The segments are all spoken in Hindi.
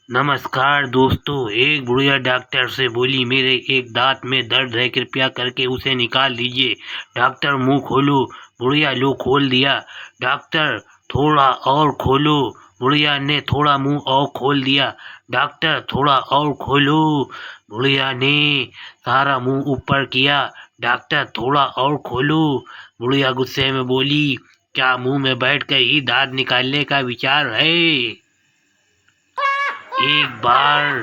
नमस्कार दोस्तों। एक बुढ़िया डॉक्टर से बोली, मेरे एक दांत में दर्द है, कृपया करके उसे निकाल दीजिए। डॉक्टर, मुंह खोलो। बुढ़िया, लो खोल दिया। डॉक्टर, थोड़ा और खोलो। बुढ़िया ने थोड़ा मुंह और खोल दिया। डॉक्टर, थोड़ा और खोलो। बुढ़िया ने सारा मुंह ऊपर किया। डॉक्टर, थोड़ा और खोलो। बुढ़िया गुस्से में बोली, क्या मुंह में बैठकर ही दांत निकालने का विचार है? एक बार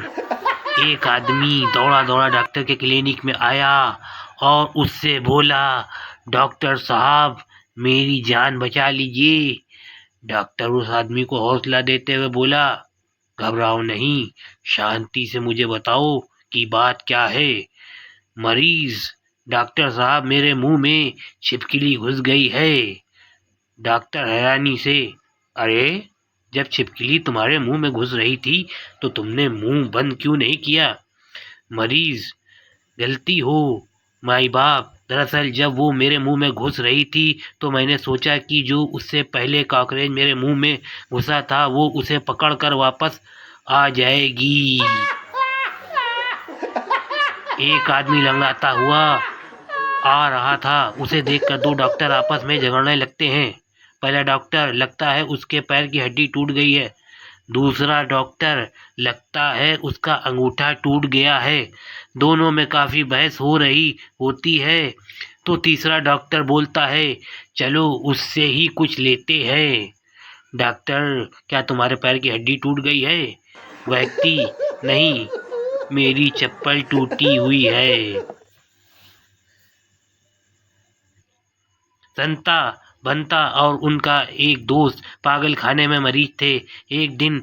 एक आदमी दौड़ा दौड़ा डॉक्टर के क्लिनिक में आया और उससे बोला, डॉक्टर साहब, मेरी जान बचा लीजिए। डॉक्टर उस आदमी को हौसला देते हुए बोला, घबराओ नहीं, शांति से मुझे बताओ कि बात क्या है। मरीज, डॉक्टर साहब, मेरे मुंह में छिपकली घुस गई है। डॉक्टर हैरानी से, अरे, जब छिपकली तुम्हारे मुंह में घुस रही थी तो तुमने मुंह बंद क्यों नहीं किया? मरीज, गलती हो माई बाप, दरअसल जब वो मेरे मुंह में घुस रही थी तो मैंने सोचा कि जो उससे पहले कॉकरोच मेरे मुंह में घुसा था वो उसे पकड़कर वापस आ जाएगी। एक आदमी लंगड़ाता हुआ आ रहा था। उसे देखकर दो डॉक्टर आपस में झगड़ने लगते हैं। पहला डॉक्टर, लगता है उसके पैर की हड्डी टूट गई है। दूसरा डॉक्टर, लगता है उसका अंगूठा टूट गया है। दोनों में काफी बहस हो रही होती है तो तीसरा डॉक्टर बोलता है, चलो उससे ही कुछ लेते हैं। डॉक्टर, क्या तुम्हारे पैर की हड्डी टूट गई है? व्यक्ति, नहीं, मेरी चप्पल टूटी हुई है। संता, बंता और उनका एक दोस्त पागल खाने में मरीज थे। एक दिन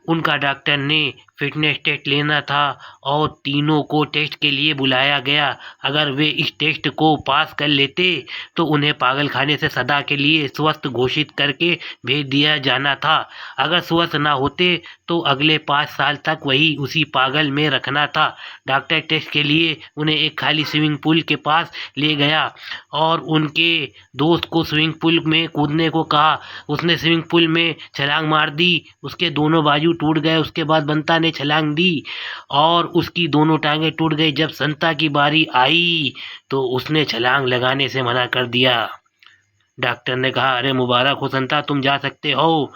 उनका डॉक्टर ने फिटनेस टेस्ट लेना था और तीनों को टेस्ट के लिए बुलाया गया। अगर वे इस टेस्ट को पास कर लेते तो उन्हें पागल खाने से सदा के लिए स्वस्थ घोषित करके भेज दिया जाना था। अगर स्वस्थ ना होते तो अगले 5 साल तक वही उसी पागल में रखना था। डॉक्टर टेस्ट के लिए उन्हें एक खाली स्विमिंग पूल के पास ले गया और उनके दोस्त को स्विमिंग पूल में कूदने को कहा। उसने स्विमिंग पूल में छलांग मार दी। उसके दोनों बाजू टूट गए। उसके बाद बंता ने छलांग दी और उसकी दोनों टांगें टूट गई। जब संता की बारी आई तो उसने छलांग लगाने से मना कर दिया। डॉक्टर ने कहा, अरे मुबारक हो संता, तुम जा सकते हो,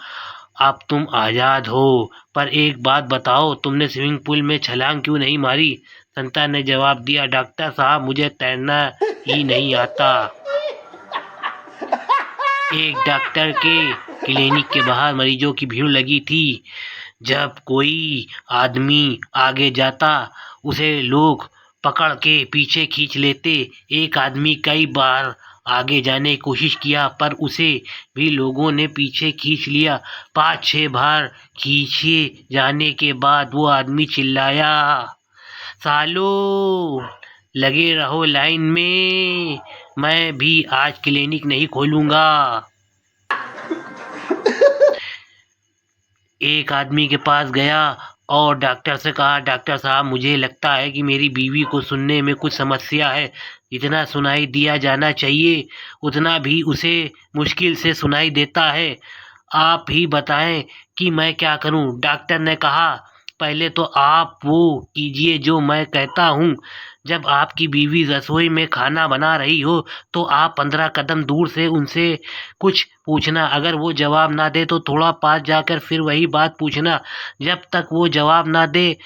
अब तुम आज़ाद हो। पर एक बात बताओ, तुमने स्विमिंग पूल में छलांग क्यों नहीं मारी? संता ने जवाब दिया, डॉक्टर साहब, मुझे तैरना ही नहीं आता। एक डॉक्टर के क्लिनिक के बाहर मरीजों की भीड़ लगी थी। जब कोई आदमी आगे जाता उसे लोग पकड़ के पीछे खींच लेते। एक आदमी कई बार आगे जाने की कोशिश किया पर उसे भी लोगों ने पीछे खींच लिया। 5-6 बार खींचे जाने के बाद वो आदमी चिल्लाया, सालो, लगे रहो लाइन में, मैं भी आज क्लिनिक नहीं खोलूंगा। एक आदमी के पास गया और डॉक्टर से कहा, डॉक्टर साहब, मुझे लगता है कि मेरी बीवी को सुनने में कुछ समस्या है। जितना सुनाई दिया जाना चाहिए उतना भी उसे मुश्किल से सुनाई देता है। आप ही बताएं कि मैं क्या करूं? डॉक्टर ने कहा, पहले तो आप वो कीजिए जो मैं कहता हूँ। जब आपकी बीवी रसोई में खाना बना रही हो तो आप 15 कदम दूर से उनसे कुछ पूछना। अगर वो जवाब ना दे तो थोड़ा पास जाकर फिर वही बात पूछना। जब तक वो जवाब ना दे,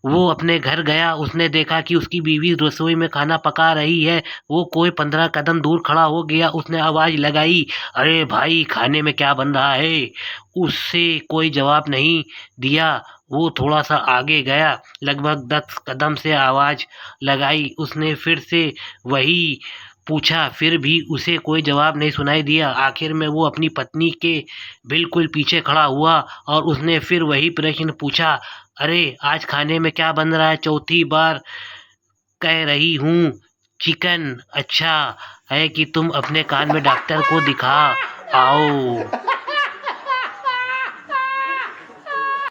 वो अपने घर गया। उसने देखा कि उसकी बीवी रसोई में खाना पका रही है। वो कोई 15 कदम दूर खड़ा हो गया। उसने आवाज लगाई, अरे भाई, खाने में क्या बन रहा है? उससे कोई जवाब नहीं दिया। वो थोड़ा सा आगे गया, लगभग 10 कदम से आवाज लगाई। उसने फिर से वही पूछा, फिर भी उसे कोई जवाब नहीं सुनाई दिया। आखिर में वो अपनी पत्नी के बिल्कुल पीछे खड़ा हुआ और उसने फिर वही प्रश्न पूछा, अरे आज खाने में क्या बन रहा है? चौथी बार कह रही हूँ, चिकन। अच्छा है कि तुम अपने कान में डॉक्टर को दिखा आओ।